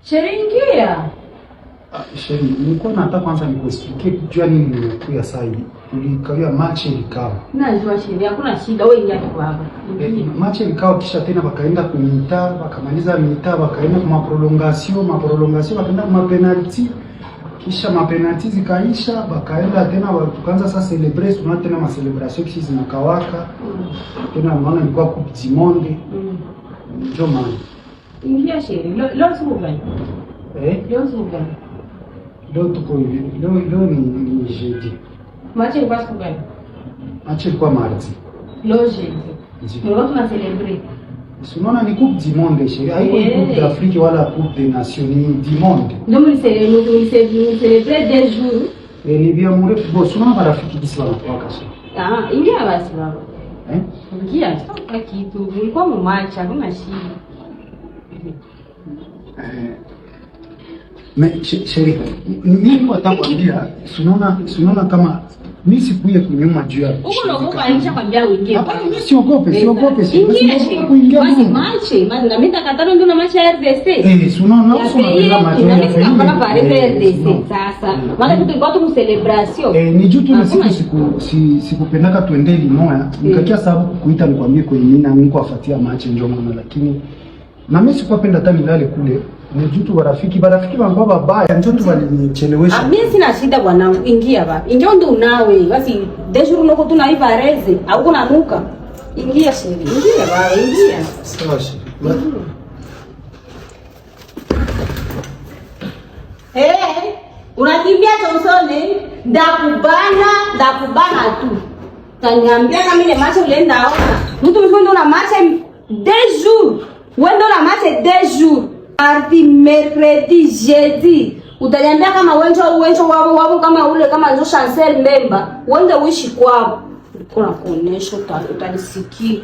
Sheringia. Sheri, nilikuwa nataka kwanza nikuexplique kujua nini nimekuja sasa hivi. Ulikawia match ilikao. Najua Sheri, hakuna shida wewe ingia tu hapa. Match ilikao kisha tena wakaenda kumita, wakamaliza mita, wakaenda kwa prolongation, wakaenda kwa penalty. Kisha mapenalty zikaisha, wakaenda tena tukaanza sasa celebrate, tuna tena ma celebration kisi zinakawaka. Tena maana ilikuwa Coupe du Monde. Ndio maana. Ingia Sheri, leo siku gani? Leo siku gani? Leo tuko leo ni jeudi. Match ilikuwa siku gani? Match ilikuwa mardi. Leo jeudi. Ndio tuna celebrate. Unaona ni Coupe du Monde Sheri. Haiko Coupe d'Afrique wala Coupe des Nations, ni du Monde. Ndio celebrate des jours. Ni bien mure boss, unaona marafiki kisi wanakuwa Sheri. Ingia basi baba. Ingia, sasa kitu. Ulikuwa mumacha, hakuna shida. Sheri, mimi watakwambia, unaona kama mimi sikuye kunyuma juu ya. Uko unaogopa nisha kwambia uingie. Hapana, mimi siogope. Ingia basi machi, na mimi takatano ndio na machi ya RDC. Unaona unapenda machi ya RDC. Hapana pale RDC sasa. Maana tulikuwa tu celebration. Ni juu tu na sikupendaka tuende limoya. Nikakia sababu kukuita nikwambie kwenye mimi na Mungu afuatia machi njoo maana, lakini na mimi sikupenda hata nilale kule. Ni juu tu barafiki wangu babaya njoo tu walinichelewesha. Mimi sina shida bwanangu, ingia baba. Ingia ndo unawe. Basi dejo loko tunaiva reze, au kuna nuka. Ingia Sheri. Ingia baba, ingia. Sawa Sheri. Unakimbia Thompson, ndakubana tu. Taniambia kama ile macho ulienda ona. Mtu mfundo na macho 2 jours. Wewe ndo na macho 2 jours. Mardi, mercredi, jeudi. Utaniambia kama wenjo wao kama ule kama ndio Chancel Mbemba. Wende uishi kwao. Kuna kuonesha utanisikia.